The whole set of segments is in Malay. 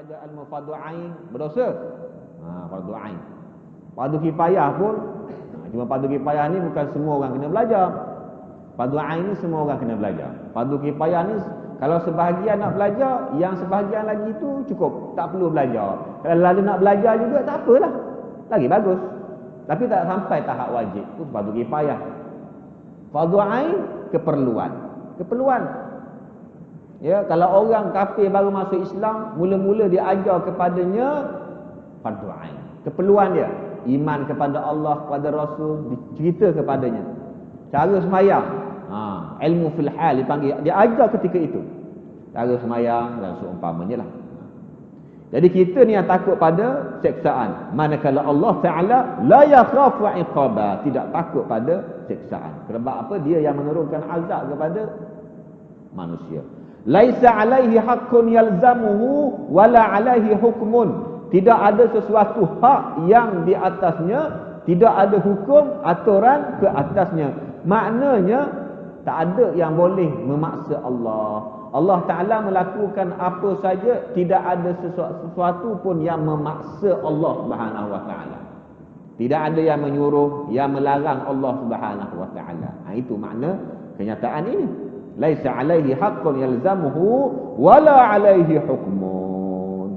belajar ilmu fardu ain berdosa. Fardu ain. Fardu kifayah pun cuma fardu kifayah ni bukan semua orang kena belajar. Fardu ain ni semua orang kena belajar. Fardu kifayah ni kalau sebahagian nak belajar, yang sebahagian lagi tu cukup, tak perlu belajar. Kalau lalu nak belajar juga tak apalah. Lagi bagus. Tapi tak sampai tahap wajib. Itu fardu kifayah. Fardu ain keperluan. Ya, kalau orang kafir baru masuk Islam, mula-mula dia ajar kepadanya fardu ain. Keperluan dia, iman kepada Allah, kepada Rasul, dicerita kepadanya. Cara sembahyang, ilmu fil hal dipanggil, dia ajar ketika itu. Cara sembahyang dan seumpamanya lah. Jadi kita ni yang takut pada siksaan. Manakala Allah Ta'ala la yakhafu iqaba, tidak takut pada siksaan. Sebab apa? Dia yang menurunkan azab kepada manusia. Laisa alaihi haqqun yalzamuhu wala alaihi hukmun. Tidak ada sesuatu hak yang di atasnya, tidak ada hukum aturan ke atasnya. Maknanya tak ada yang boleh memaksa Allah. Allah Ta'ala melakukan apa saja, tidak ada sesuatu pun yang memaksa Allah Subhanahu wa Ta'ala. Tidak ada yang menyuruh, yang melarang Allah Subhanahu wa Ta'ala. Itu makna kenyataan ini. Laisa alaihi haqqun yalzamuhu wala alaihi hukmun.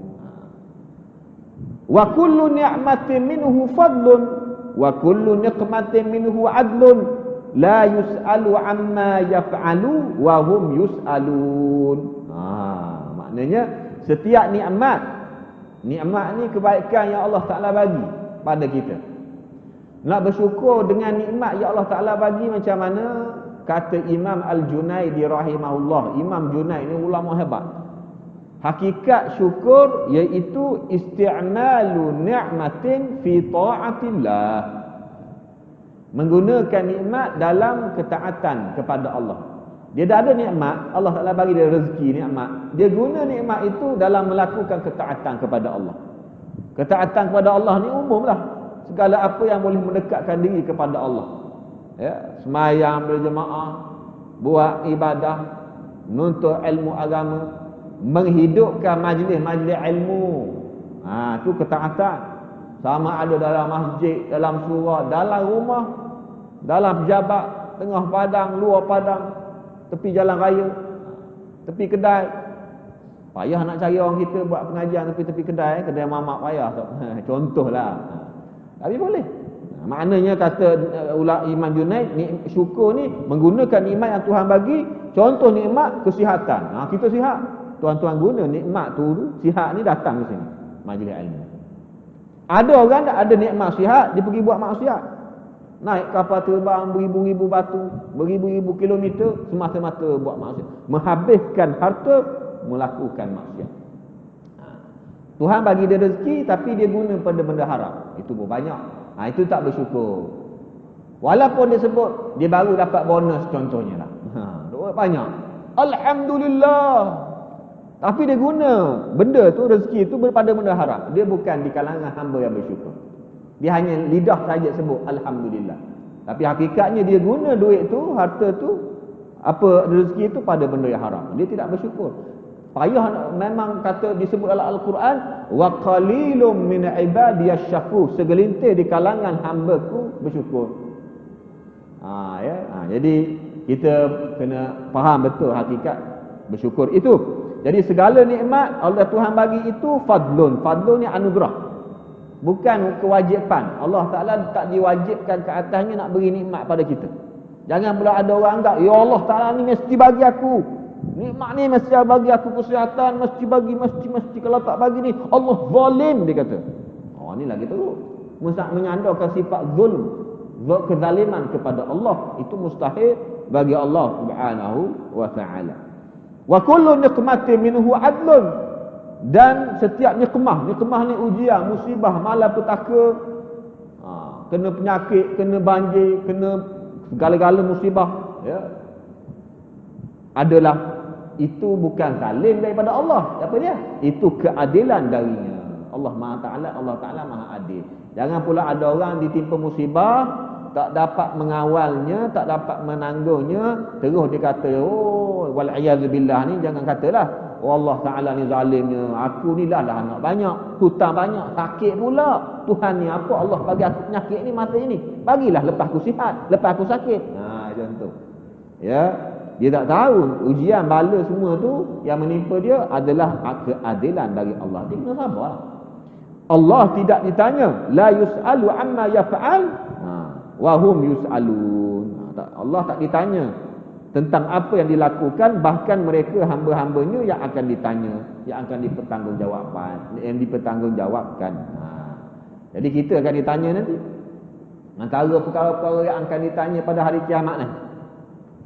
Wa kullu ni'matin minhu fadlun wa kullu niqmatin minhu adlun. La yus'alu amma yaf'alu wa hum yus'alun. Maknanya setiap nikmat ni kebaikan yang Allah Ta'ala bagi pada kita. Nak bersyukur dengan nikmat yang Allah Ta'ala bagi macam mana? Kata Imam Al-Junaidi rahimahullah. Imam Junaid ni ulama hebat. Hakikat syukur iaitu isti'malu ni'matin fi ta'atillah. Menggunakan nikmat dalam ketaatan kepada Allah. Dia dah ada nikmat, Allah Ta'ala bagi dia rezeki nikmat. Dia guna nikmat itu dalam melakukan ketaatan kepada Allah. Ketaatan kepada Allah ni umumlah. Segala apa yang boleh mendekatkan diri kepada Allah. Ya, sembahyang berjemaah, buat ibadah, menuntut ilmu agama, menghidupkan majlis-majlis ilmu. Itu ketaatan. Sama ada dalam masjid, dalam surau, dalam rumah, dalam pejabat, tengah padang, luar padang, tepi jalan raya, tepi kedai. Payah nak cari orang kita buat pengajian tepi-tepi kedai mamak payah. Contohlah. Tapi boleh. Maknanya kata Imam Junaid, syukur ni menggunakan nikmat yang Tuhan bagi. Contoh nikmat kesihatan. Kita sihat, tuan-tuan guna nikmat tu, sihat ni datang ke sini majlis ilmu. Ada orang tak ada nikmat sihat, dia pergi buat maksiat. Naik kapal terbang beribu-ribu batu, beribu-ribu kilometer semata-mata buat maksiat. Menghabiskan harta melakukan maksiat. Tuhan bagi dia rezeki tapi dia guna pada benda haram. Itu pun banyak. Itu tak bersyukur. Walaupun dia sebut dia baru dapat bonus contohnya lah. Banyak. Alhamdulillah. Tapi dia guna benda tu, rezeki tu daripada benda haram. Dia bukan di kalangan hamba yang bersyukur. Dia hanya lidah saja sebut Alhamdulillah. Tapi hakikatnya dia guna duit tu, harta tu, apa rezeki tu pada benda yang haram. Dia tidak bersyukur. Payah memang kata disebut dalam Al-Quran, wa qalilum min ibadiyasy syakur. Segelintir di kalangan hamba-Ku bersyukur. Jadi kita kena faham betul hakikat bersyukur itu. Jadi segala nikmat Allah Tuhan bagi itu fadlun. Fadlun ni anugerah. Bukan kewajipan. Allah Ta'ala tak diwajibkan ke atasnya nak beri nikmat pada kita. Jangan pula ada orang anggap, ya Allah Ta'ala ni mesti bagi aku nikmat ni, mesti bagi aku kesihatan, mesti kalau tak bagi ni Allah zalim, dia kata. Ni lagi teruk. Menyandarkan sifat zulm, kezaliman kepada Allah, itu mustahil bagi Allah Subhanahu wa Ta'ala. Wa kullu niqmatin minhu adlun. Dan setiap nikmah ni ujian, musibah, malapetaka, kena penyakit, kena banjir, kena segala-gala musibah, ya, adalah itu bukan zalim daripada Allah. Apa dia? Itu keadilan darinya. Allah Ta'ala Maha Adil. Jangan pula ada orang ditimpa musibah, tak dapat mengawalnya, tak dapat menanggungnya, terus dia kata, wal a'yadzu billah ni, jangan katalah Allah Ta'ala ni zalimnya, aku ni dah anak banyak, hutang banyak, sakit pula. Tuhan ni apa Allah bagi aku penyakit ni masa ini? Bagilah lepas aku sihat, lepas aku sakit. Macam tu. Ya, dia tak tahu ujian bala semua tu yang menimpa dia adalah keadilan bagi Allah. Dia kena sabar. Allah tidak ditanya, la yus'alu amma yaf'al wa hum yus'alun. Allah tak ditanya tentang apa yang dilakukan, bahkan mereka hamba-hambanya yang akan ditanya, yang akan dipertanggungjawabkan. Jadi kita akan ditanya nanti antara perkara-perkara yang akan ditanya pada hari kiamat nanti.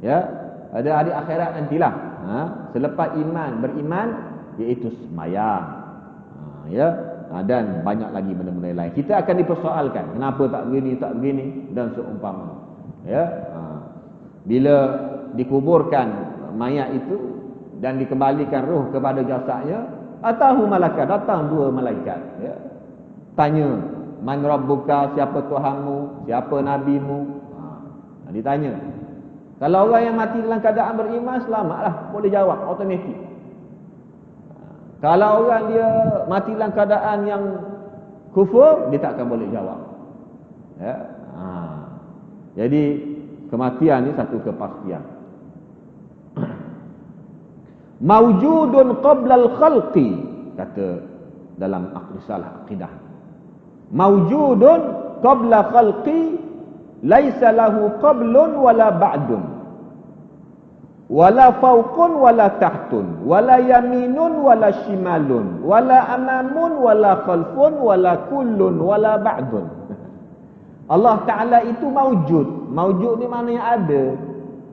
Ya, pada hari akhirat nantilah. Selepas beriman iaitu sembahyang. Dan banyak lagi benda-benda lain. Kita akan dipersoalkan, kenapa tak begini dan seumpama. Bila dikuburkan mayat itu dan dikembalikan roh kepada jasadnya, atahu malaikat, datang dua malaikat, tanya, man rabbuka, siapa Tuhanmu, siapa nabimu. Ditanya. Kalau orang yang mati dalam keadaan beriman, selamatlah, boleh jawab automatik. Kalau orang dia mati dalam keadaan yang kufur, dia tak akan boleh jawab. Jadi kematian ni satu kepastian. Mawjudun qabla al-khalqi, kata dalam risalah akidah. Mawjudun qabla khalqi, laisa lahu qablun wala ba'dun, wala fawqun wala tahtun, wala yaminun wala shimalun, wala amamun wala khalfun, wala kullun wala ba'dun. Allah Ta'ala itu mawjud. Mawjud ni maknanya ada.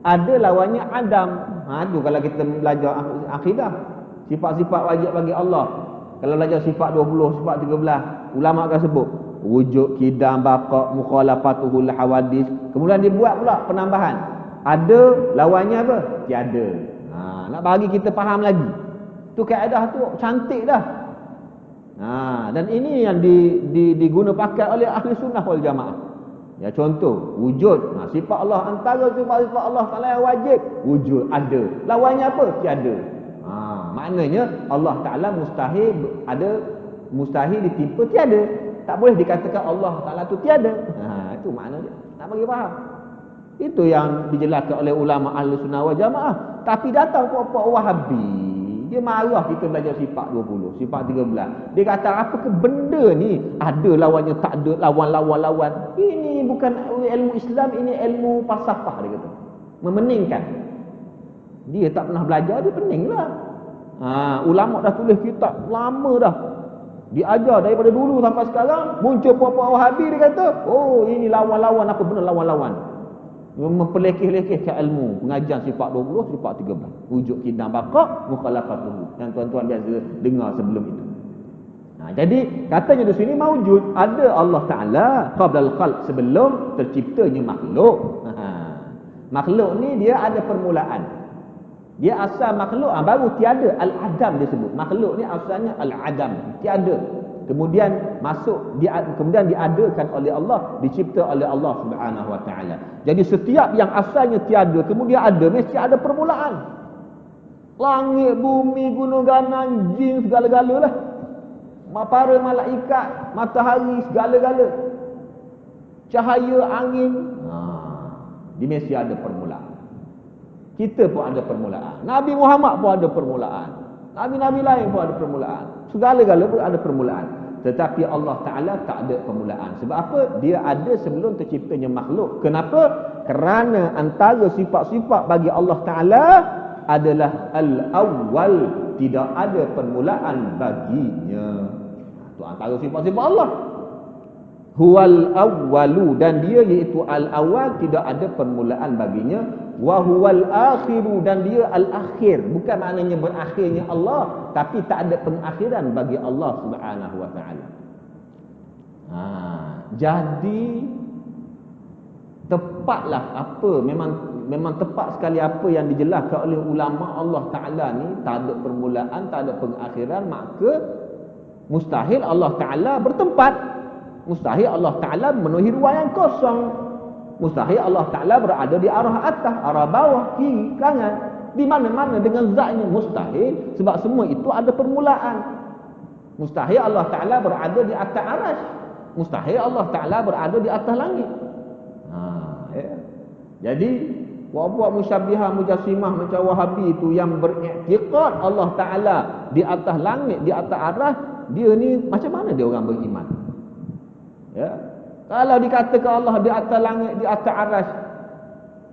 Ada lawannya adam. Itu kalau kita belajar akidah, sifat-sifat wajib bagi Allah. Kalau belajar sifat 20, sifat 13, ulama akan sebut wujud, qidam, baqa, mukhalafatuhul hawadis. Kemudian dia buat pula penambahan. Ada lawannya apa? Tiada. Nak bagi kita faham lagi. Tu kaedah tu cantik dah. Dan ini yang diguna pakai oleh ahli sunnah wal jamaah. Ya, contoh wujud, sifat Allah, antara sifat Allah Taala yang wajib, wujud, ada. Lawannya apa? Tiada. Maknanya Allah Taala mustahil ditimpa tiada. Tak boleh dikatakan Allah Taala tu tiada. Itu makna dia. Nak bagi faham. Itu yang dijelaskan oleh ulama ahli sunnah wal jamaah. Tapi datang puak-puak Wahabi, dia marah kita belajar sifat 20, sifat 13. Dia kata, apa ke benda ni ada lawannya, tak ada, lawan. Ini bukan ilmu Islam, ini ilmu falsafah, dia kata. Memeningkan. Dia tak pernah belajar, dia peninglah. Ulama dah tulis kitab lama dah. Diajar daripada dulu sampai sekarang, muncul puak-puak Wahabi, dia kata, oh ini lawan-lawan, apa benda lawan-lawan. Memperlekeh-lekehkan ilmu pengajian sifat 20, sifat 13, wujud, qidam, baqa, mukhalafatuhu, yang tuan-tuan biasa dengar sebelum itu. Jadi katanya di sini mawjud, ada Allah Taala qabla al-khalq, sebelum terciptanya makhluk. Makhluk ni dia ada permulaan. Dia asal makhluk baru tiada, al-adam disebut. Makhluk ni asalnya al-adam, tiada. Kemudian kemudian diadakan oleh Allah, dicipta oleh Allah Subhanahu wa taala. Jadi setiap yang asalnya tiada kemudian ada, mesti ada permulaan. Langit, bumi, gunung ganang, jin, segala-galalah. Para malaikat, matahari, segala-gala. Cahaya, angin. Dia mesti ada permulaan. Kita pun ada permulaan. Nabi Muhammad pun ada permulaan. Nabi-nabi lain pun ada permulaan. Segala-gala pun ada permulaan. Tetapi Allah Ta'ala tak ada permulaan. Sebab apa? Dia ada sebelum terciptanya makhluk. Kenapa? Kerana antara sifat-sifat bagi Allah Ta'ala adalah al-awwal. Tidak ada permulaan baginya. Itu antara sifat-sifat Allah. Huwal awwalu, dan dia iaitu al-awwal, tidak ada permulaan baginya. Wa huwal akhiru, dan dia al-akhir. Bukan maknanya berakhirnya Allah, tapi tak ada pengakhiran bagi Allah Subhanahu wa taala. Jadi tepatlah apa, memang tepat sekali apa yang dijelaskan oleh ulama Allah Taala ni, tak ada permulaan, tak ada pengakhiran, maka mustahil Allah Taala bertempat. Mustahil Allah Ta'ala memenuhi ruang yang kosong. Mustahil Allah Ta'ala berada di arah atas, arah bawah, kiri, kanan. Di mana-mana dengan zatnya mustahil, sebab semua itu ada permulaan. Mustahil Allah Ta'ala berada di atas arasy. Mustahil Allah Ta'ala berada di atas langit. Ya. Jadi buat musyabbihah mujassimah macam Wahabi itu yang beriktikad Allah Ta'ala di atas langit, di atas arasy, dia ni macam mana dia orang beriman? Ya. Kalau dikatakan Allah di atas langit, di atas arasy,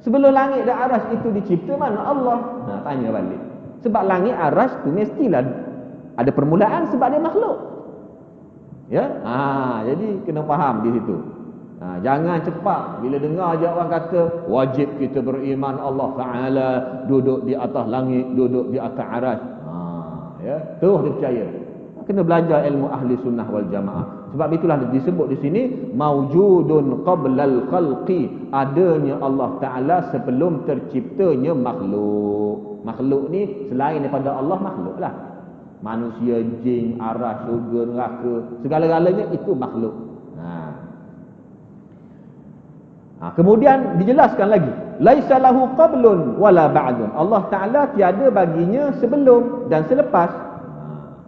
sebelum langit dan arasy itu dicipta, mana Allah? Tanya balik. Sebab langit arasy tu mestilah ada permulaan sebab dia makhluk. Ya. Jadi kena faham di situ. Jangan cepat bila dengar je orang kata wajib kita beriman Allah Ta'ala duduk di atas langit, duduk di atas arasy. Ya, terus dia percaya. Kena belajar ilmu ahli sunnah wal jamaah. Sebab itulah disebut di sini maujudun qablal khalqi, adanya Allah Ta'ala sebelum terciptanya makhluk. Makhluk ni selain daripada Allah makhluk lah. Manusia, jin, arasy, syurga, neraka, segala-galanya itu makhluk. Kemudian dijelaskan lagi, laisa lahu qablun wala ba'dun. Allah Ta'ala tiada baginya sebelum dan selepas.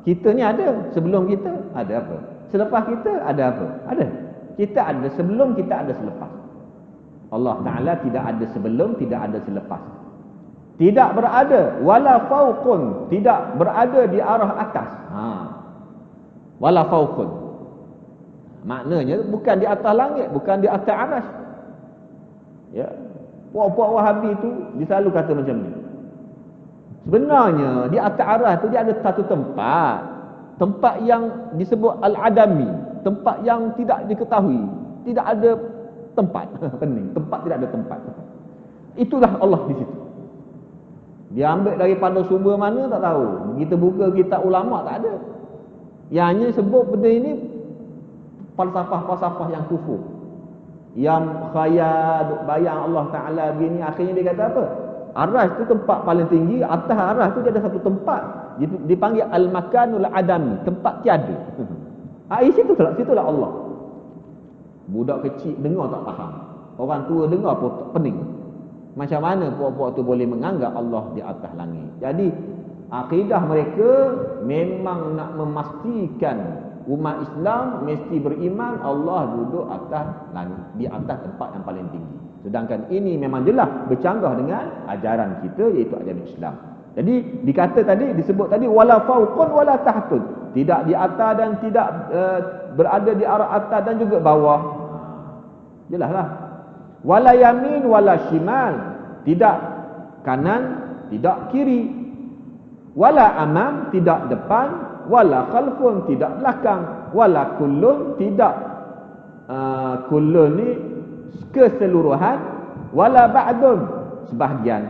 Kita ni ada, sebelum kita ada apa? Selepas kita ada apa? Ada. Kita ada sebelum, kita ada selepas. Allah Ta'ala tidak ada sebelum, tidak ada selepas. Tidak berada wala fauqun, tidak berada di arah atas. Wala fauqun. Maknanya bukan di atas langit, bukan di atas arasy. Ya, puak-puak Wahabi tu dia selalu kata macam ni. Sebenarnya di atas arasy tu dia ada satu tempat yang disebut al-adami, tempat yang tidak diketahui, tidak ada tempat. Pening, tempat tidak ada tempat. Itulah Allah di situ. Dia ambil daripada sumber mana tak tahu. Kita buka kitab ulama tak ada. Yang hanya sebut benda ini falsafah-falsafah yang kufur, yang khayal, bayang Allah Ta'ala begini. Akhirnya dia kata apa? Arasy tu tempat paling tinggi. Atas arasy tu dia ada satu tempat dipanggil al-makanul adami, tempat tiada. Situlah Allah. Budak kecil dengar tak faham, orang tua dengar pun tak pening. Macam mana puak-puak tu boleh menganggap Allah di atas langit? Jadi akidah mereka memang nak memastikan umat Islam mesti beriman Allah duduk atas langit, di atas tempat yang paling tinggi. Sedangkan ini memang jelas bercanggah dengan ajaran kita, iaitu ajaran Islam. Jadi dikata tadi, disebut tadi wala fauqun wala tahtun, tidak di atas dan tidak berada di arah atas dan juga bawah. Jelaslah. Wala yamin wala shimal, tidak kanan, tidak kiri. Wala amam, tidak depan. Wala khalfun, tidak belakang. Wala kullun, tidak kullun ni keseluruhan. Wala ba'dun, sebahagian.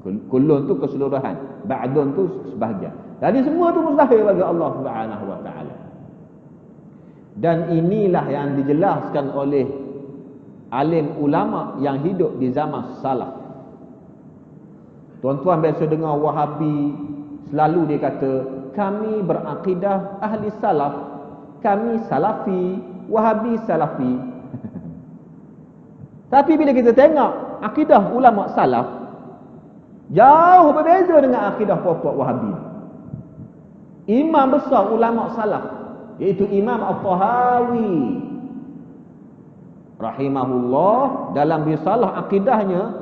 Kullun tu keseluruhan, ba'dun tu sebahagian. Jadi semua tu mustahil bagi Allah Subhanahu wa taala. Dan inilah yang dijelaskan oleh alim ulama yang hidup di zaman salaf. Tuan-tuan biasa dengar Wahabi, selalu dia kata kami berakidah ahli salaf, kami salafi, Wahabi salafi. Tapi bila kita tengok akidah ulama salaf, jauh berbeza dengan akidah puak-puak Wahabi. Imam besar ulama salaf, iaitu Imam At-Tahawi rahimahullah, dalam risalah akidahnya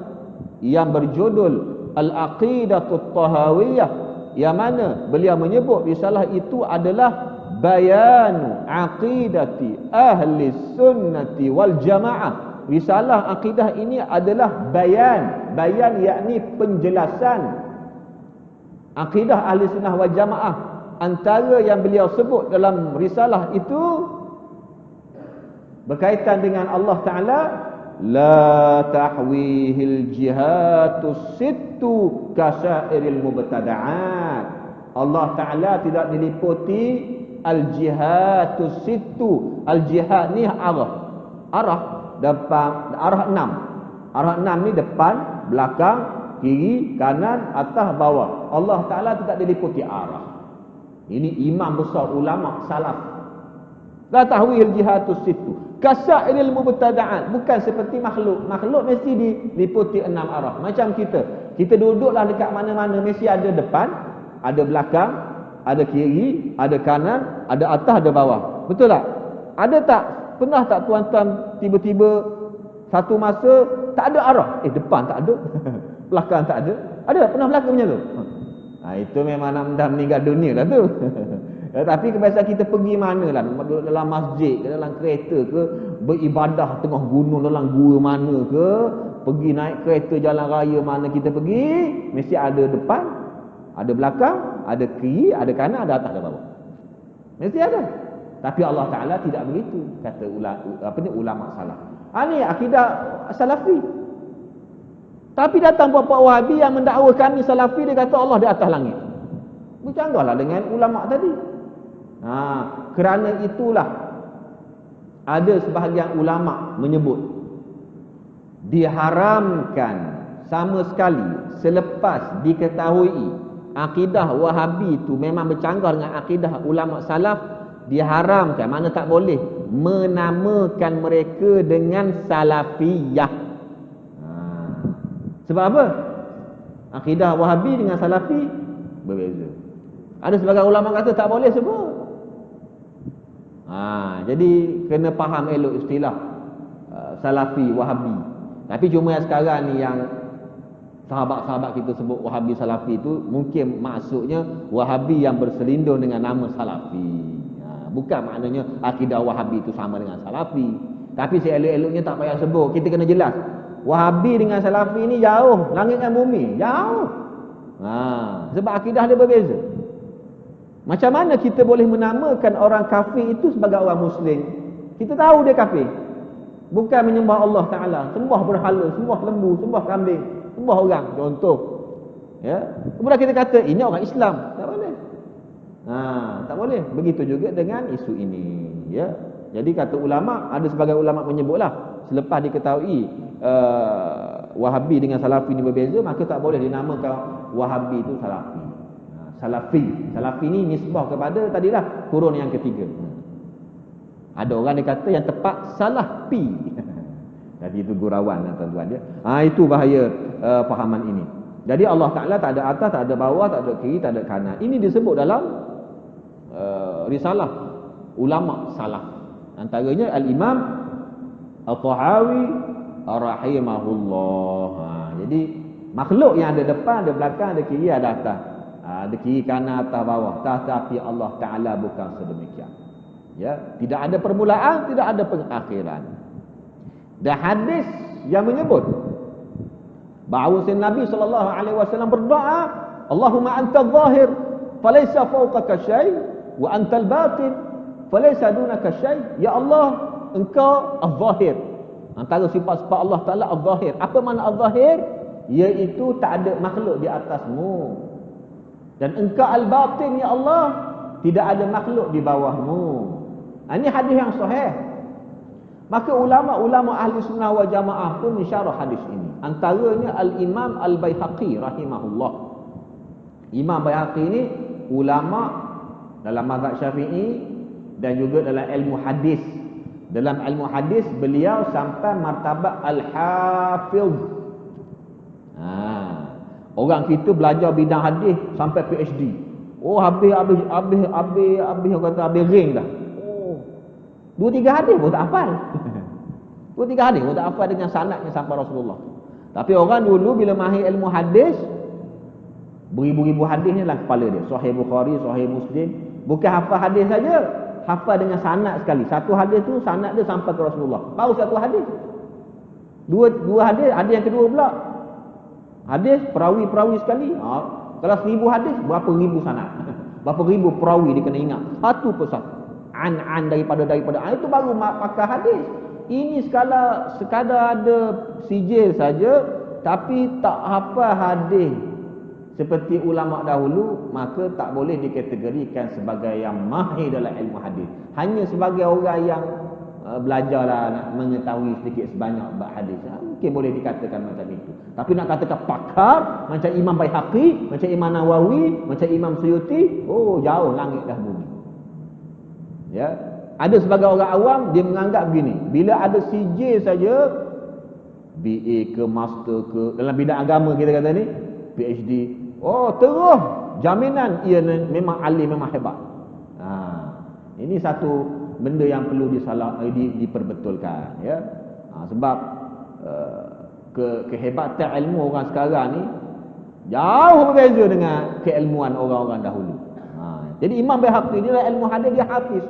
yang berjudul Al-Aqidatut Tahawiyah, yang mana beliau menyebut risalah itu adalah bayanu aqidati ahli sunnati wal jamaah. Risalah akidah ini adalah bayan yakni penjelasan akidah ahli sunnah wal jamaah. Antara yang beliau sebut dalam risalah itu berkaitan dengan Allah Ta'ala, la tahwihil jihatus sittu kasairil mubtada'at. Allah Ta'ala tidak diliputi al-jihatus sittu. Al-jihad ni arah depan, arah 6. Arah 6 ni depan, belakang, kiri, kanan, atas, bawah. Allah Ta'ala tidak diliputi arah. Ini imam besar ulama salaf. La tahwil jihatus situ. Kasairil mubtada'at, bukan seperti makhluk. Makhluk mesti diliputi 6 arah. Macam kita. Kita duduklah dekat mana-mana mesti ada depan, ada belakang, ada kiri, ada kanan, ada atas, ada bawah. Betul tak? Ada tak? Pernah tak tuan-tuan tiba-tiba satu masa tak ada arah? Depan tak ada. Belakang tak ada. Ada tak pernah berlaku macam tu? Itu memang dah meninggal dunia lah tu. Tapi kebiasaan kita pergi mana lah, dalam masjid ke, dalam kereta ke, beribadah tengah gunung, dalam gua mana ke, pergi naik kereta jalan raya mana kita pergi, mesti ada depan, ada belakang, ada kiri, ada kanan, ada atas, ada bawah. Mesti ada. Tapi Allah Ta'ala tidak begitu, kata ulama salaf. Ini akidah salafi. Tapi datang puak-puak Wahabi yang mendakwa kami salafi, dia kata Allah di atas langit. Bercanggahlah dengan ulama tadi. Kerana itulah ada sebahagian ulama menyebut diharamkan sama sekali selepas diketahui akidah Wahabi itu memang bercanggah dengan akidah ulama salaf, diharamkan, mana tak boleh menamakan mereka dengan salafiyah. Sebab apa? Akidah Wahabi dengan salafi berbeza. Ada sebagian ulama kata tak boleh sebut. Jadi kena faham elok istilah salafi, Wahabi. Tapi cuma yang sekarang ni yang sahabat-sahabat kita sebut Wahabi salafi itu, mungkin maksudnya Wahabi yang berselindung dengan nama salafi. Bukan maknanya akidah Wahabi itu sama dengan salafi. Tapi seelok-eloknya tak payah sebut. Kita kena jelas. Wahabi dengan salafi ni jauh, langit dan bumi, jauh. Sebab akidah dia berbeza. Macam mana kita boleh menamakan orang kafir itu sebagai orang Muslim? Kita tahu dia kafir. Bukan menyembah Allah Ta'ala, sembah berhala, sembah lembu, sembah kambing, sembah orang, contoh. Kemudian kita kata ini orang Islam. Tak boleh. Tak boleh. Begitu juga dengan isu ini. Jadi kata ulama, ada sebagai ulama menyebutlah, selepas diketahui Wahabi dengan salafi ini berbeza, maka tak boleh dinamakan Wahabi itu salafi. Salafi ni nisbah kepada tadilah kurun yang ketiga. Ada orang dia kata yang tepat salafi. Jadi itu gurauan tuan-tuan dia. Itu bahaya fahaman ini. Jadi Allah Ta'ala tak ada atas, tak ada bawah, tak ada kiri, tak ada kanan. Ini disebut dalam risalah ulama salaf. Antaranya Al-Imam Al-Tahawi rahimahullah. Jadi makhluk yang ada depan, ada belakang, ada kiri, ada atas. Ada kiri, kanan, atas, bawah. Tetapi Allah Ta'ala bukan sedemikian. Tidak ada permulaan, tidak ada pengakhiran. Dan hadis yang menyebut bahawa Nabi SAW berdoa, Allahumma anta zahir falaysa fawqaka syai wa antal batin falaysa dunaka syai. Ya Allah, engkau az-zahir. Antara sifat-sifat Allah Ta'ala az-zahir. Apa makna az-zahir? Iaitu tak ada makhluk di atasmu. Dan engkau al-batin, ya Allah, tidak ada makhluk di bawahmu. Ini hadis yang sahih. Maka ulama-ulama ahli sunnah wal jamaah pun mensyarah hadis ini. Antaranya Al-Imam Al-Baihaqi rahimahullah. Imam Baihaqi ini ulama dalam mazhab Syafi'i dan juga dalam ilmu hadis. Dalam ilmu hadis beliau sampai martabat Al-Hafiz. Orang kita belajar bidang hadis sampai PhD. Habis orang kata habis ring dah. 2-3 hadis pun tak hafal. 2-3 hadis pun tak hafal dengan sanadnya sampai Rasulullah. Tapi orang dulu bila mahir ilmu hadis, beribu-ribu hadis ni dalam kepala dia. Sahih Bukhari, Sahih Muslim. Bukan hafal hadis saja, hafal dengan sanad sekali. Satu hadis tu sanad dia sampai ke Rasulullah. Baru satu hadis. Dua hadis, ada yang kedua pula. Hadis perawi-perawi sekali. Kalau 1000 hadis, berapa ribu sanad? Berapa ribu perawi dia kena ingat. Satu persatu. An daripada. Itu baru pakar hadis. Ini sekadar ada sijil saja, tapi tak hafal hadis seperti ulama dahulu, maka tak boleh dikategorikan sebagai yang mahir dalam ilmu hadis. Hanya sebagai orang yang belajarlah nak mengetahui sedikit sebanyak bab hadis. Mungkin boleh dikatakan macam itu. Tapi nak katakan pakar macam Imam Baihaqi, macam Imam Nawawi, macam Imam Suyuti, jauh langit dah bumi. Ada sebagai orang awam dia menganggap begini, bila ada CJ saja, BA ke master ke dalam bidang agama kita kata ni, PhD, oh terus jaminan ia memang alim, memang hebat. Ini satu benda yang perlu diperbetulkan, ya. Sebab kehebatan ilmu orang sekarang ni jauh berbeza dengan keilmuan orang-orang dahulu. Jadi Imam Baihaqi ni ilmu hadis dia hafiz.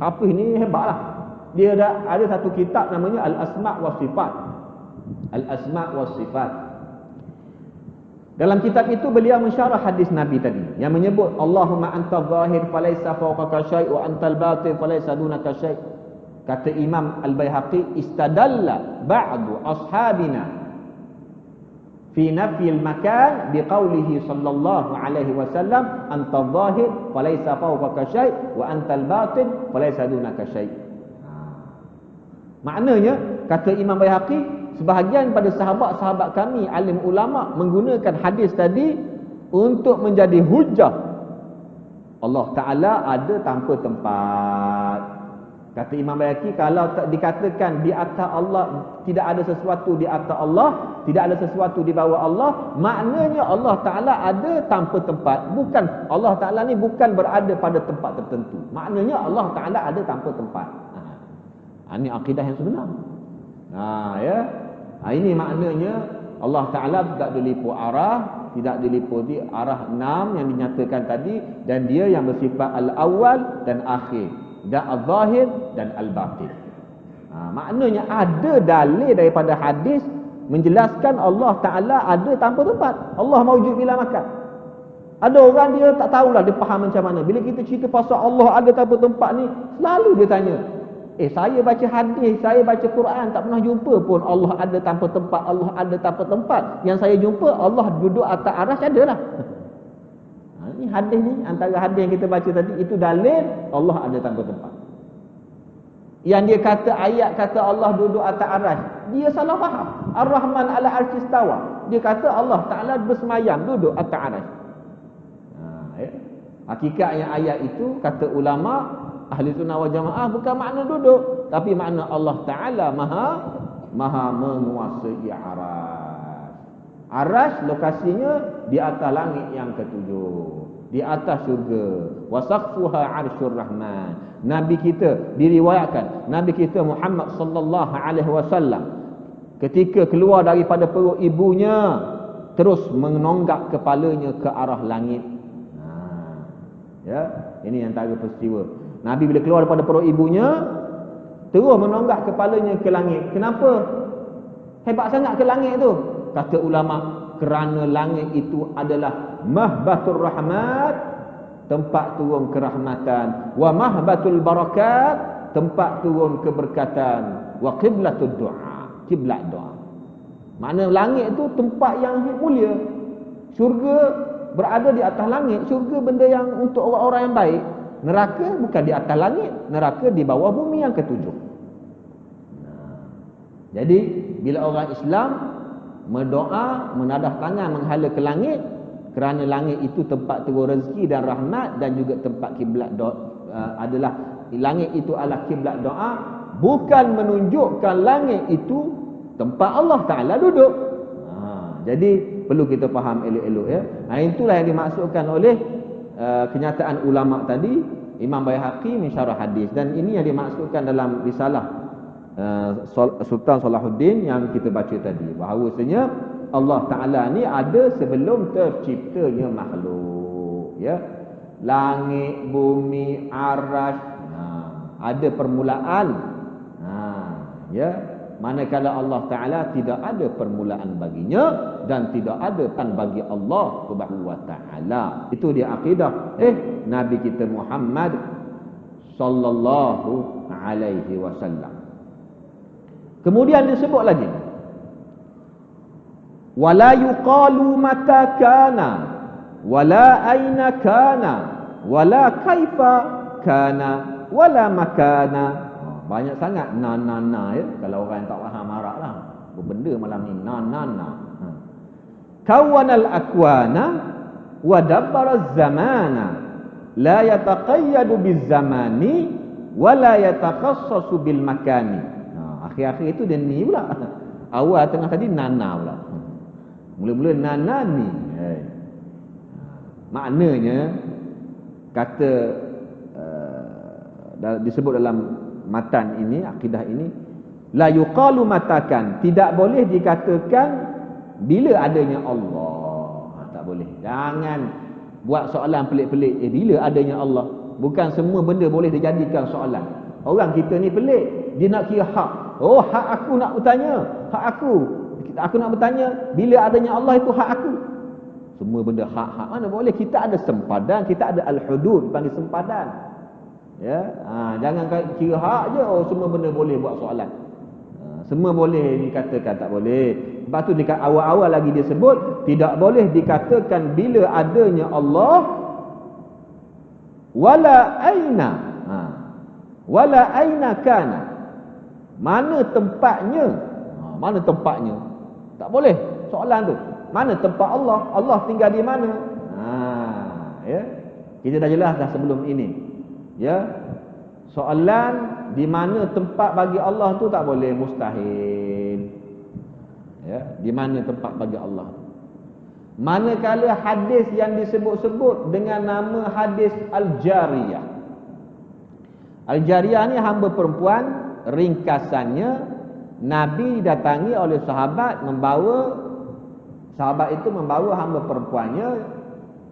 Hafiz ni hebatlah. Dia ada satu kitab namanya Al-Asma' wa Sifat. Al-Asma' wa Sifat. Dalam kitab itu beliau mensyarah hadis Nabi tadi yang menyebut Allahumma anta zahir falaysa fawqaka syai' wa antal batin falaysa dunaka syai'. Kata Imam Al-Baihaqi, istadalla ba'du ashabina fi nafyil makan biqaulihi sallallahu alaihi wasallam anta zahir falaysa fawqaka syai' wa antal batin falaysa dunaka syai'. Maknanya kata Imam Baihaqi, sebahagian pada sahabat-sahabat kami alim ulama menggunakan hadis tadi untuk menjadi hujah Allah Taala ada tanpa tempat. Kata Imam Baihaqi, kalau tak dikatakan di atas Allah, tidak ada sesuatu di atas Allah, tidak ada sesuatu di bawah Allah, maknanya Allah Ta'ala ada tanpa tempat. Bukan, Allah Ta'ala ni bukan berada pada tempat tertentu. Maknanya Allah Ta'ala ada tanpa tempat. Ini akidah yang sebenar. Ya. Ini maknanya Allah Ta'ala tidak dilipu arah, tidak diliputi arah 6 yang dinyatakan tadi, dan dia yang bersifat al-awwal dan akhir, dan al-zahir dan al-batin. Maknanya ada dalil daripada hadis menjelaskan Allah Ta'ala ada tanpa tempat. Allah mawjud bila makan. Ada orang dia tak tahulah, dia faham macam mana. Bila kita cerita pasal Allah ada tanpa tempat ni, selalu dia tanya, saya baca hadis, saya baca Quran, tak pernah jumpa pun Allah ada tanpa tempat, Allah ada tanpa tempat. Yang saya jumpa Allah duduk atas arasy adalah. Ini hadis ni, antara hadis yang kita baca tadi, itu dalil Allah ada tanpa tempat. Yang dia kata ayat kata Allah duduk atas arasy, dia salah faham. Ar-Rahman ala arsy istawa. Dia kata Allah Ta'ala bersemayam duduk atas arasy. Hakikatnya ayat itu kata ulama Ahli Sunnah wal Jamaah bukan makna duduk, tapi makna Allah Ta'ala maha menguasai arasy. Arasy lokasinya di atas langit yang ketujuh, di atas syurga. Wasaqfuha arsyur rahman. Nabi kita diriwayatkan, Nabi kita Muhammad sallallahu alaihi wasallam ketika keluar daripada perut ibunya terus menonggak kepalanya ke arah langit. Ya, ini antara peristiwa. Nabi bila keluar daripada perut ibunya terus menonggak kepalanya ke langit. Kenapa hebat sangat ke langit tu? Kata ulama, kerana langit itu adalah mahbatur rahmat, tempat turun kerahmatan, wa mahbatul barakat, tempat turun keberkatan, wa qiblatud du'a, kiblat doa. Makna langit itu tempat yang mulia. Syurga berada di atas langit. Syurga benda yang untuk orang-orang yang baik. Neraka bukan di atas langit, neraka di bawah bumi yang ketujuh. Jadi bila orang Islam berdoa, menadah tangan menghala ke langit, kerana langit itu tempat turun rezeki dan rahmat, dan juga tempat kiblat doa, adalah langit itu adalah kiblat doa, bukan menunjukkan langit itu tempat Allah Ta'ala duduk. Jadi perlu kita faham elok-elok, ya. Itulah yang dimaksudkan oleh kenyataan ulama tadi, Imam Baihaqi mensyarah hadis, dan ini yang dimaksudkan dalam risalah Sultan Salahuddin yang kita baca tadi, bahawasanya Allah Ta'ala ni ada sebelum terciptanya makhluk, ya. Langit, bumi, arasy, ada permulaan, ya. Manakala Allah Ta'ala tidak ada permulaan baginya dan tidak ada tan bagi Allah Subhanahu wa Ta'ala. Itu dia akidah Nabi kita Muhammad sallallahu alaihi wasallam. Kemudian disebut lagi, wala yuqalu mata kana wala aina kana wala kaifa kana wala makana. Banyak sangat na ya. Kalau orang yang tak faham Arab lah, berbenda malam ni na. Kawanal akwana wa dabbara zamana la yataqayyadu bizamani wala yatakhassasu bil makani. Akhir-akhir itu dia ni pula. Awal tengah tadi nana pula. Mula-mula nana ni. Maknanya kata disebut dalam matan ini, akidah ini, la yuqalu matakan, tidak boleh dikatakan bila adanya Allah. Tak boleh. Jangan buat soalan pelik-pelik. Bila adanya Allah? Bukan semua benda boleh dijadikan soalan. Orang kita ni pelik. Dia nak kira hak. Oh, hak aku nak bertanya. Hak aku. Aku nak bertanya, bila adanya Allah itu hak aku. Semua benda hak-hak mana boleh. Kita ada sempadan, kita ada al-hudud, panggil sempadan. Ya, jangan kira hak je. Oh, semua benda boleh buat soalan. Semua boleh dikatakan, tak boleh. Lepas tu dekat awal-awal lagi dia sebut, tidak boleh dikatakan bila adanya Allah wala aina. Wala aina kana. Mana tempatnya? Mana tempatnya? Tak boleh soalan tu. Mana tempat Allah? Allah tinggal di mana? Ya. Kita dah jelas dah sebelum ini. Ya. Soalan di mana tempat bagi Allah tu tak boleh, mustahil. Ya, di mana tempat bagi Allah. Manakala hadis yang disebut-sebut dengan nama hadis Al-Jariyah. Al-Jariyah ni hamba perempuan, ringkasannya Nabi didatangi oleh sahabat sahabat itu membawa hamba perempuannya.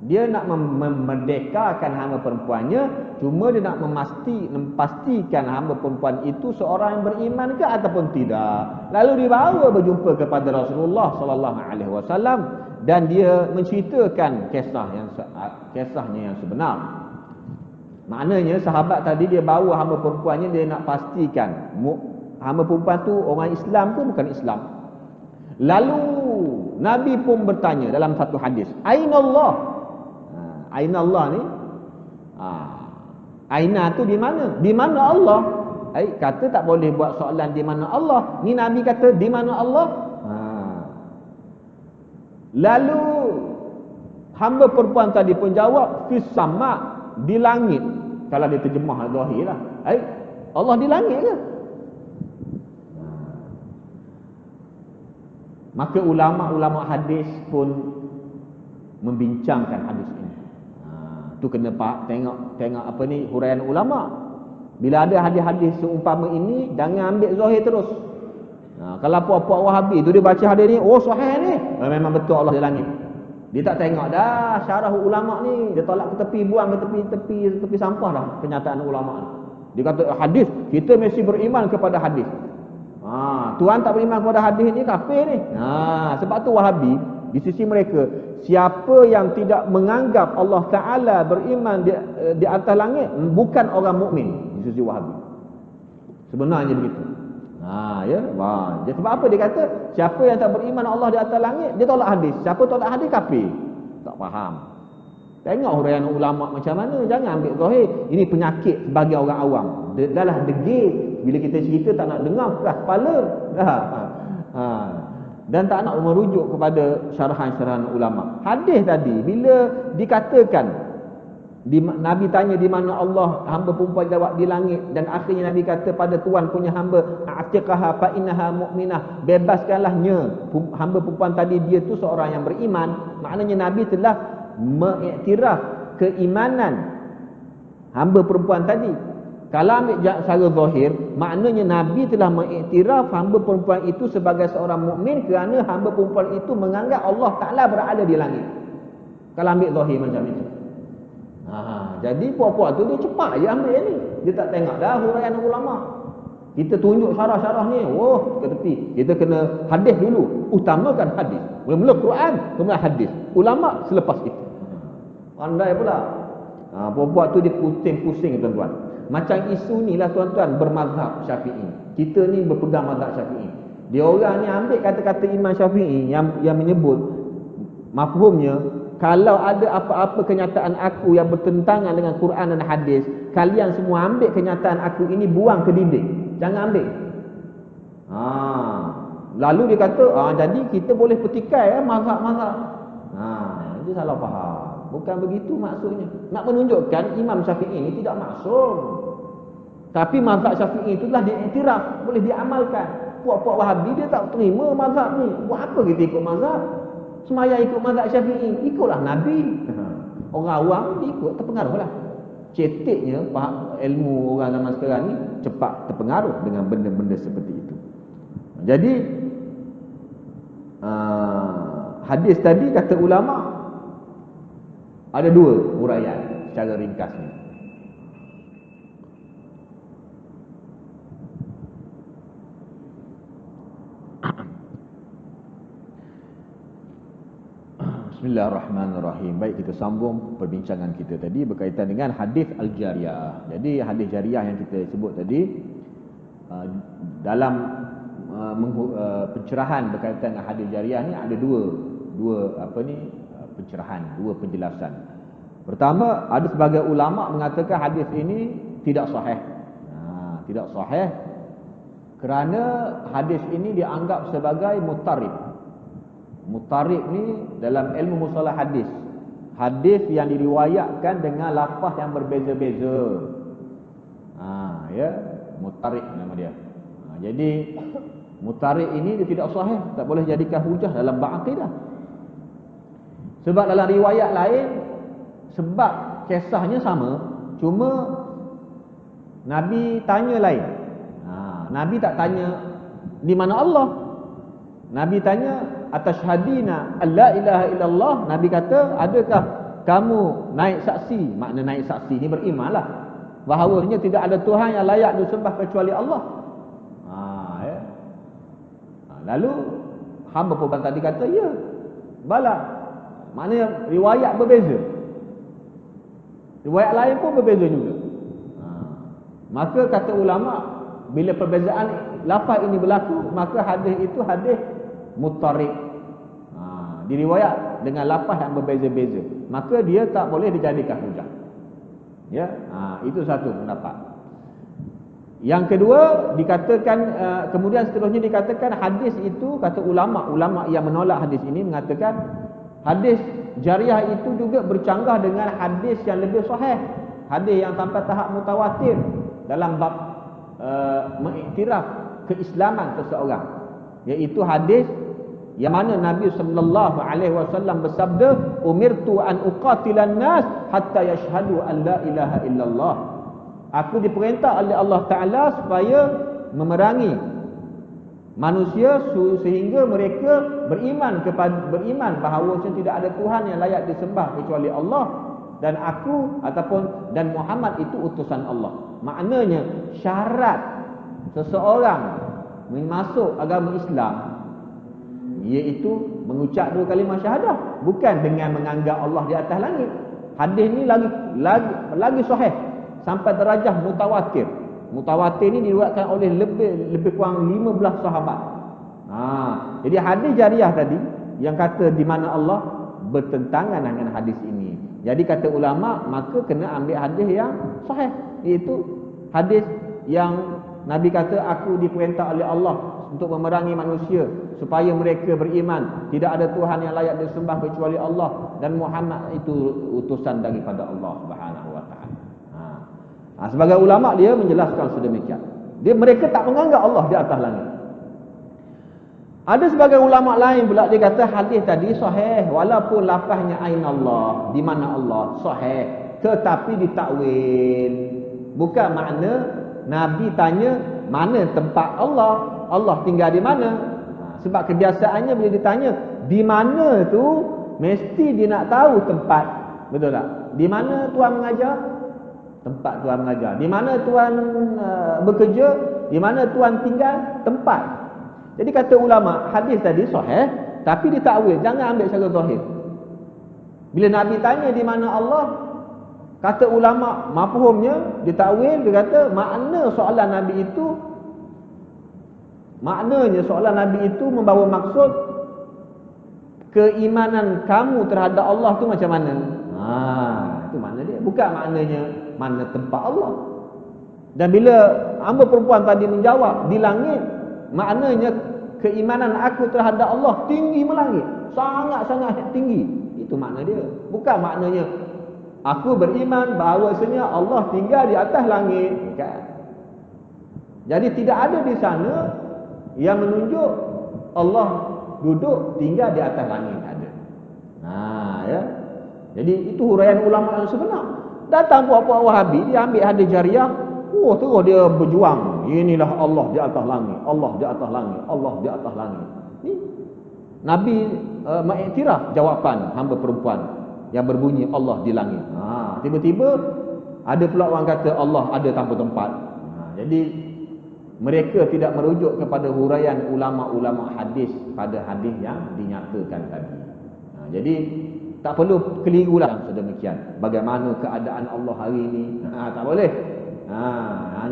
Dia nak memerdekakan hamba perempuannya, cuma dia nak memastikan hamba perempuan itu seorang yang beriman ke ataupun tidak. Lalu dibawa berjumpa kepada Rasulullah sallallahu alaihi wasallam dan dia menceritakan kisahnya yang sebenar. Maknanya sahabat tadi dia bawa hamba perempuannya, dia nak pastikan hamba perempuan tu orang Islam ke bukan Islam. Lalu Nabi pun bertanya dalam satu hadis, Aina Allah? Aina Allah ni, Aina tu di mana? Di mana Allah? Kata tak boleh buat soalan di mana Allah. Ni Nabi kata di mana Allah? Lalu hamba perempuan tadi pun jawab, fis sama, di langit. Kalau dia terjemah zahir lah. Allah di langit ke? Maka ulama-ulama hadis pun membincangkan hadis ini. Tu kena tengok apa ni huraian ulama. Bila ada hadis-hadis seumpama ini, jangan ambil zahir terus. Kalau puak-puak Wahabi tu dia baca hadis ni, oh sahih ni, memang betul Allah di langit. Dia tak tengok dah syarah ulama ni, dia tolak ke tepi, buang ke tepi sampah dah kenyataan ulama ni. Dia kata hadis, kita mesti beriman kepada hadis. Tuan tak beriman kepada hadis ni kafir ni. Sebab tu Wahabi di sisi mereka, siapa yang tidak menganggap Allah Ta'ala beriman di atas langit, bukan orang mukmin di sisi Wahabi. Sebenarnya begitu. Sebab apa dia kata, siapa yang tak beriman Allah di atas langit, dia tolak hadis. Siapa tolak hadis, kafir. Tak faham. Tengok huraian ulama macam mana. Jangan ambil zahir. Ini penyakit bagi orang awam. Dah lah degil. Bila kita cerita tak nak dengar keras kepala. Dan tak nak merujuk kepada syarahan-syarahan ulama. Hadis tadi bila dikatakan Nabi tanya di mana Allah, hamba perempuan jawab di langit, dan akhirnya Nabi kata pada tuan punya hamba, atiqaha fa innaha mu'minah, bebaskanlahnya hamba perempuan tadi, dia tu seorang yang beriman. Maknanya Nabi telah mengiktiraf keimanan hamba perempuan tadi. Kalau ambil secara zahir, maknanya Nabi telah mengiktiraf hamba perempuan itu sebagai seorang mukmin kerana hamba perempuan itu menganggap Allah Ta'ala berada di langit. Kalau ambil zahir macam itu. Jadi puak-puak tu dia cepat je ambil ni. Dia tak tengok dah huraian ulama. Kita tunjuk syarah-syarah ni, ke tepi. Kita kena hadis dulu. Utamakan hadis. Mula-mula Quran, kemudian hadis. Ulama selepas itu. Pandai pula. Puak-puak tu dia pusing-pusing tuan-tuan. Macam isu ni lah tuan-tuan, bermazhab Syafi'i. Kita ni berpegang mazhab Syafi'i. Dia orang ni ambil kata-kata Imam Syafi'i yang menyebut mafhumnya, kalau ada apa-apa kenyataan aku yang bertentangan dengan Quran dan hadis, kalian semua ambil kenyataan aku ini, buang ke dinding. Jangan ambil. Lalu dia kata, jadi kita boleh petikai mazhab-mazhab. Itu salah faham. Bukan begitu maksudnya. Nak menunjukkan Imam Syafi'i ini tidak maksum. Tapi mazhab Syafi'i itulah diiktiraf, boleh diamalkan. Puak-puak Wahabi dia tak terima mazhab ni. Buat apa kita ikut mazhab? Semaya ikut mazhab Syafi'i, ikutlah Nabi. Orang awam ikut, terpengaruhlah. Ceteknya ilmu orang zaman sekarang ni cepat terpengaruh dengan benda-benda seperti itu. Jadi hadis tadi kata ulama ada dua uraian secara ringkasnya. Bismillahirrahmanirrahim. Baik, kita sambung perbincangan kita tadi berkaitan dengan hadis al-jariyah. Jadi hadis jariyah yang kita sebut tadi dalam pencerahan berkaitan dengan hadis jariyah ni ada dua pencerahan, dua penjelasan. Pertama, ada sebagai ulama mengatakan hadis ini tidak sahih. Tidak sahih kerana hadis ini dianggap sebagai mutarib. Mutarib ni dalam ilmu mustalah hadis, hadis yang diriwayatkan dengan lafaz yang berbeza-beza. Ya, mutarib nama dia. Jadi mutarib ini dia tidak sahih, tak boleh jadikan hujah dalam bab akidah. Sebab dalam riwayat lain sebab kisahnya sama, cuma Nabi tanya lain. Nabi tak tanya di mana Allah. Nabi tanya atashhadina alla ilaha illallah. Nabi kata, adakah kamu naik saksi? Makna naik saksi ni berimanlah bahawanya tidak ada Tuhan yang layak disembah kecuali Allah. Ya. Lalu hamba perempuan tadi kata, ya, bala. Maknanya riwayat berbeza, riwayat lain pun berbeza juga. Maka kata ulama, bila perbezaan lafaz ini berlaku, maka hadis itu hadis mutarib. Diriwayat dengan lafaz yang berbeza-beza, maka dia tak boleh dijadikan hujah. Ya, itu satu pendapat. Yang kedua dikatakan, kemudian seterusnya dikatakan hadis itu, kata ulama yang menolak hadis ini mengatakan hadis jariyah itu juga bercanggah dengan hadis yang lebih sahih, hadis yang sampai tahap mutawatir dalam bab mengiktiraf keislaman seseorang, iaitu hadis yang mana Nabi sallallahu alaihi wasallam bersabda, umirtu an uqatilan nas hatta yashhadu an la ilaha illallah. Aku diperintah oleh Allah Taala supaya memerangi manusia sehingga mereka beriman bahawa tidak ada Tuhan yang layak disembah kecuali Allah, dan aku dan Muhammad itu utusan Allah. Maknanya syarat seseorang masuk agama Islam iaitu mengucap dua kalimah syahadah, bukan dengan menganggap Allah di atas langit. Hadis ni lagi sahih sampai derajah mutawatir. Mutawatir ni diriwayatkan oleh lebih kurang 15 sahabat. Jadi hadis jariyah tadi yang kata di mana Allah bertentangan dengan hadis ini. Jadi kata ulama, maka kena ambil hadis yang sahih, iaitu hadis yang Nabi kata, aku diperintah oleh Allah untuk memerangi manusia supaya mereka beriman tidak ada Tuhan yang layak disembah kecuali Allah, dan Muhammad itu utusan daripada Allah Subhanahu wa taala. Sebagai ulama dia menjelaskan sedemikian. Mereka tak menganggap Allah di atas langit. Ada sebagai ulama lain pula dia kata hadis tadi sahih walaupun lafaznya aina Allah, di mana Allah, sahih, tetapi ditakwil. Bukan makna Nabi tanya mana tempat Allah, Allah tinggal di mana. Sebab kebiasaannya bila ditanya di mana tu, mesti dia nak tahu tempat. Betul tak? Di mana tuan mengajar? Tempat tuan mengajar. Di mana tuan bekerja? Di mana tuan tinggal? Tempat. Jadi kata ulama, hadis tadi sahih tapi ditakwil, jangan ambil secara zahir. Bila Nabi tanya di mana Allah, kata ulama mafhumnya ditakwil, dia kata maknanya soalan Nabi itu membawa maksud keimanan kamu terhadap Allah tu macam mana. Itu makna dia, bukan maknanya mana tempat Allah. Dan bila hamba perempuan tadi menjawab di langit, maknanya keimanan aku terhadap Allah tinggi melangit, sangat-sangat tinggi. Itu makna dia, bukan maknanya aku beriman bahawasanya Allah tinggal di atas langit, kan? Jadi tidak ada di sana yang menunjuk Allah duduk tinggal di atas langit, ada. Ya. Jadi itu huraian ulama yang sebenar. Datang puak-puak Wahabi, dia ambil hadis jariah, terus dia berjuang. Inilah Allah di atas langit, Allah di atas langit, Allah di atas langit. Ni Nabi mengiktiraf jawapan hamba perempuan yang berbunyi Allah di langit. Tiba-tiba ada pula orang kata Allah ada tanpa tempat. Jadi mereka tidak merujuk kepada huraian ulama-ulama hadis pada hadis yang dinyatakan tadi. Jadi tak perlu kelirulah sedemikian. Bagaimana keadaan Allah hari ini? Tak boleh.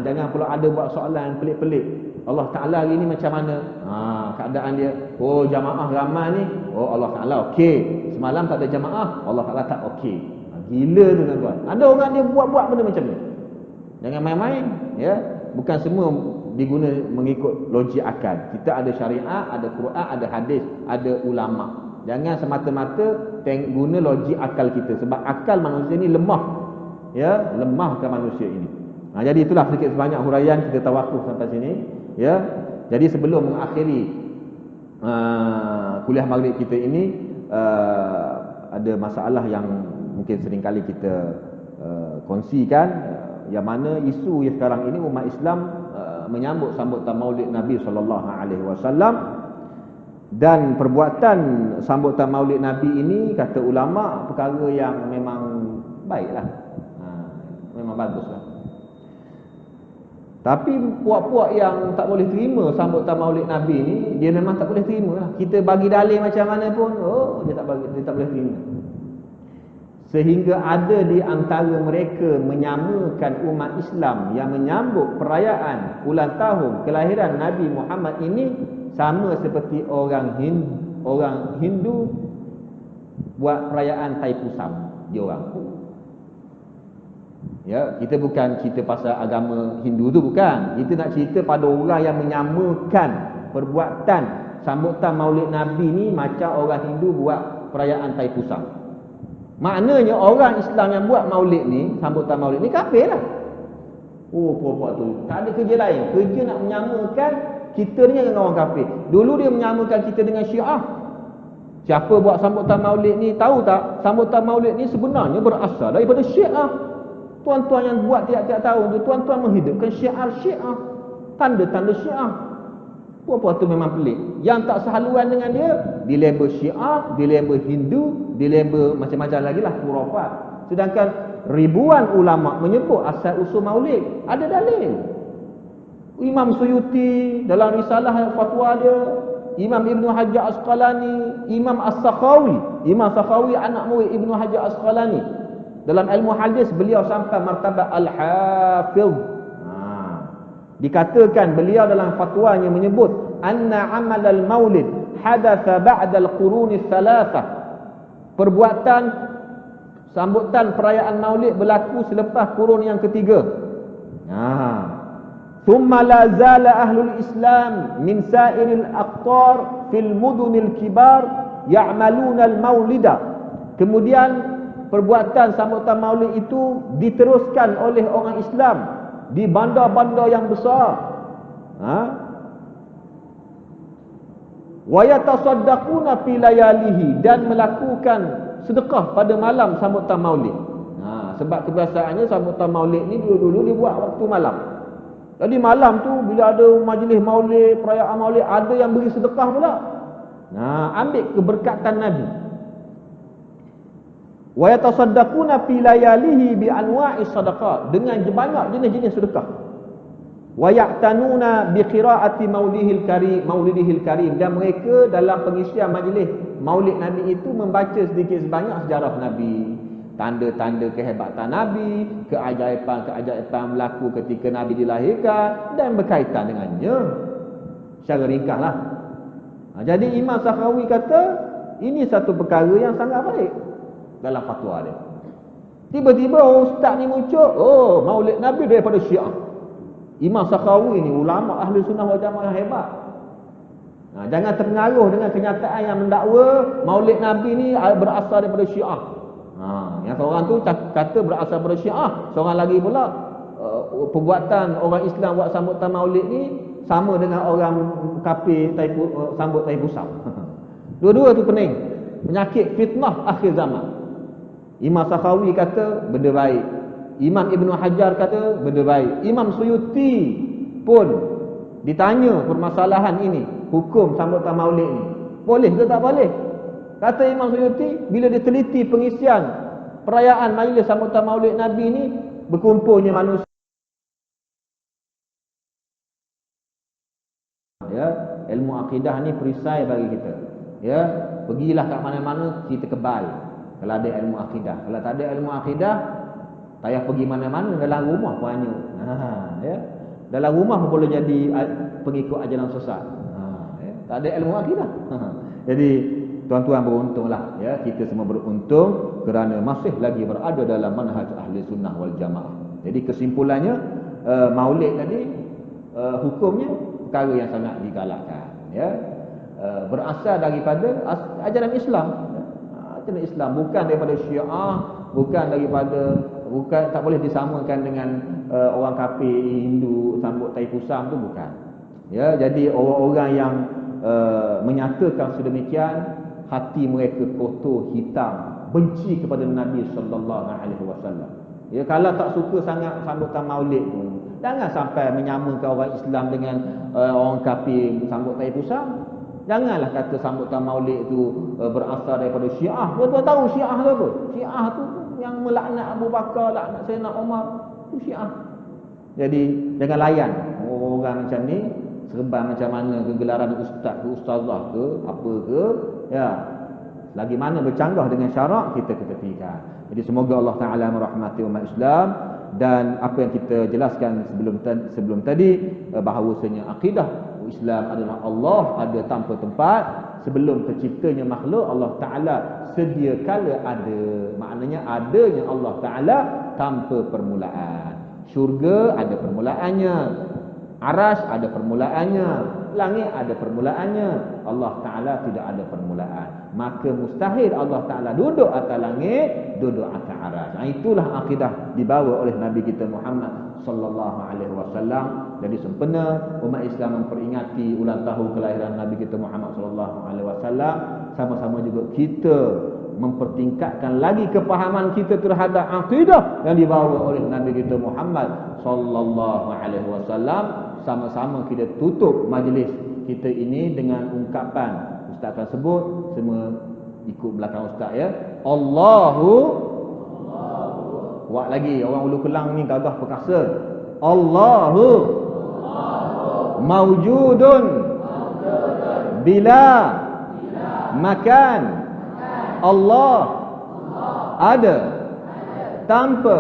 Jangan pula ada buat soalan pelik-pelik. Allah Ta'ala hari ini macam mana? Keadaan dia. Jamaah ramai ni. Allah Ta'ala okey. Semalam tak ada jamaah. Allah Ta'ala tak okey. Gila tu tuan-tuan. Ada orang dia buat-buat benda macam ni. Jangan main-main. Ya. Bukan semua diguna mengikut logik akal. Kita ada syariat, ada Quran, ada hadis, ada ulama. Jangan semata-mata guna logik akal kita. Sebab akal manusia ni lemah. Ya, lemahkan manusia ini. Jadi itulah sedikit sebanyak huraian, kita tawakuf sampai sini. Ya. Jadi sebelum mengakhiri kuliah maghrib kita ini, ada masalah yang mungkin seringkali kita kongsikan, yang mana isu yang sekarang ini umat Islam menyambut sambutan Maulid Nabi SAW. Dan perbuatan sambutan Maulid Nabi ini, kata ulama, perkara yang memang baiklah, memang baguslah. Tapi puak-puak yang tak boleh terima sambutan Maulid Nabi ni, dia memang tak boleh terima lah. Kita bagi dalil macam mana pun, dia tak boleh terima. Sehingga ada di antara mereka menyamakan umat Islam yang menyambut perayaan ulang tahun kelahiran Nabi Muhammad ini sama seperti orang Hindu buat perayaan Taipusam dia orang. Ya, kita bukan cerita pasal agama Hindu tu, bukan. Kita nak cerita pada orang yang menyamakan perbuatan sambutan Maulid Nabi ni macam orang Hindu buat perayaan Taipusam. Maknanya orang Islam yang buat maulid ni, sambutan maulid ni, kafir lah. Puak-puak tu tak ada kerja lain. Kerja nak menyamakan kita ni dengan orang kafir. Dulu dia menyamakan kita dengan Syiah. Siapa buat sambutan maulid ni, tahu tak? Sambutan maulid ni sebenarnya berasal daripada Syiah. Tuan-tuan yang buat tiap-tiap tahun tu, tuan-tuan menghidupkan syiar Syiah, tanda-tanda Syiah. Puak-puak tu memang pelik. Yang tak sehaluan dengan dia, dilabel Syiah, dilabel Hindu, dilabel macam-macam lagi lah, khurafat. Sedangkan ribuan ulama menyebut asal usul maulid, ada dalil. Imam Suyuti dalam risalah fatwa dia, Imam Ibn Hajar Asqalani, Imam As-Sakhawi. Imam Sakhawi anak murid Ibn Hajar Asqalani. Dalam ilmu hadis beliau sampai martabat Al-Hafiz. Dikatakan beliau dalam fatwanya menyebut anna amal al-maulid hadatha ba'da al-qurun ats-tsalatsah. Perbuatan sambutan perayaan maulid berlaku selepas kurun yang ketiga. Thumma la zala ahlul islam min sa'iril aqtar fil mudunil kibar ya'maluna al-maulida. Kemudian perbuatan sambutan maulid itu diteruskan oleh orang Islam di bandar-bandar yang besar. Wa yatasaddaquna fi layalihi, dan melakukan sedekah pada malam sambutan maulid. Sebab kebiasaannya sambutan maulid ni dulu-dulu dibuat waktu malam. Jadi malam tu bila ada majlis maulid, perayaan maulid, ada yang beri sedekah pula. Ambil keberkatan Nabi. Wa yatasaddaquna fi layalihi bi anwa'i sadaqat, dengan banyak jenis-jenis sedekah. Wa ya'tanuna bi qira'ati maulidihil karim, dan mereka dalam pengisian majlis maulid Nabi itu membaca sedikit sebanyak sejarah Nabi, tanda-tanda kehebatan Nabi, keajaiban-keajaiban berlaku ketika Nabi dilahirkan dan berkaitan dengannya. Secara ringkaslah. Jadi Imam Sakhawi kata ini satu perkara yang sangat baik dalam fatwa dia. Tiba-tiba ustaz ni muncul, maulid Nabi daripada Syiah. Imam Sakhawi ni ulama ahli sunnah wal jamaah yang hebat. Jangan terpengaruh dengan kenyataan yang mendakwa maulid Nabi ni berasal daripada Syiah. Yang seorang tu kata berasal daripada Syiah, seorang lagi pula perbuatan orang Islam buat sambutan Maulid ni sama dengan orang kafir sambut tai pusam. Dua-dua tu pening. Penyakit fitnah akhir zaman. Imam Sakhawi kata benda baik. Imam Ibn Hajar kata benda baik. Imam Suyuti pun ditanya permasalahan ini, hukum sambutan Maulid ni. Boleh ke tak boleh? Kata Imam Suyuti, bila diteliti pengisian perayaan majlis sambutan Maulid Nabi ni, berkumpulnya manusia. Ya, ilmu akidah ni perisai bagi kita. Ya, pergilah kat mana-mana kita kebal kalau ada ilmu akidah. Kalau tak ada ilmu akidah, tak payah pergi mana-mana, dalam rumah pun hanya. Ya. Dalam rumah pun boleh jadi pengikut ajaran sesat. Ya. Tak ada ilmu akidah. Jadi tuan-tuan beruntunglah, ya, kita semua beruntung kerana masih lagi berada dalam manhaj ahli sunnah wal jamaah. Jadi kesimpulannya, Maulid tadi hukumnya perkara yang sangat digalakkan, ya. Berasal daripada ajaran Islam, ya. Ajaran Islam, bukan daripada Syiah, bukan tak boleh disamakan dengan orang kafir Hindu sambut tai pusam tu, bukan. Ya, jadi orang-orang yang menyatakan sedemikian, hati mereka kotor, hitam, benci kepada Nabi sallallahu alaihi wasallam. Ya, kalau tak suka sangat sambutan Maulid tu, jangan sampai menyamakan orang Islam dengan orang kafir sambut tai pusam. Janganlah kata sambutan Maulid tu berasal daripada Syiah. Tuan-tuan tahu Syiah tu apa? Syiah tu yang melaknat Abu Bakar, laknat Sayyidina Umar, tu Syiah. Jadi jangan layan orang macam ni, serban macam mana kegelaran ustaz ke ustazah ke apa ke, ya, lagi mana bercanggah dengan syarak kita ketepikan. Jadi semoga Allah Taala merahmati umat Islam. Dan apa yang kita jelaskan sebelum tadi, bahawasanya akidah Islam adalah Allah ada tanpa tempat. Sebelum terciptanya makhluk, Allah Taala sedia kala ada, maknanya adanya Allah Taala tanpa permulaan. Syurga ada permulaannya, Arasy ada permulaannya, langit ada permulaannya, Allah Ta'ala tidak ada permulaan. Maka mustahil Allah Ta'ala duduk atas langit, duduk atas Arasy. Itulah akidah dibawa oleh Nabi kita Muhammad sallallahu alaihi wasallam. Jadi sempena umat Islam memperingati ulang tahun kelahiran Nabi kita Muhammad sallallahu alaihi wasallam, sama-sama juga kita mempertingkatkan lagi kepahaman kita terhadap akidah yang dibawa oleh Nabi kita Muhammad sallallahu alaihi wasallam. Sama-sama kita tutup majlis kita ini dengan ungkapan, Ustaz akan sebut, semua ikut belakang Ustaz, ya. Allahu buat lagi, orang Ulu Kelang ni gagah perkasa. Allahu maujudun bila makan. Allah ada tanpa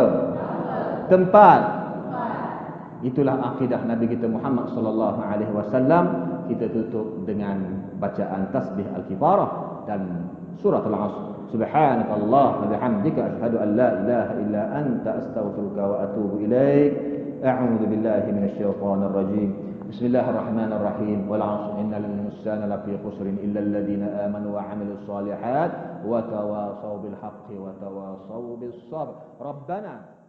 tempat. Itulah akidah Nabi kita Muhammad sallallahu alaihi wasallam. Kita tutup dengan bacaan tasbih al-kifarah dan surah al-'asr. Subhanakallah wa bihamdika asyhadu an la ilaha illa anta astaghfiruka wa atubu ilaik. A'udzu billahi minasy syaithanir rajim. Bismillahirrahmanirrahim. Wal 'asr innal insana lafi khusrin illa alladhina amanu wa 'amilus shalihat wa tawasaw bil haqqi wa tawasaw bis sabr. Rabbana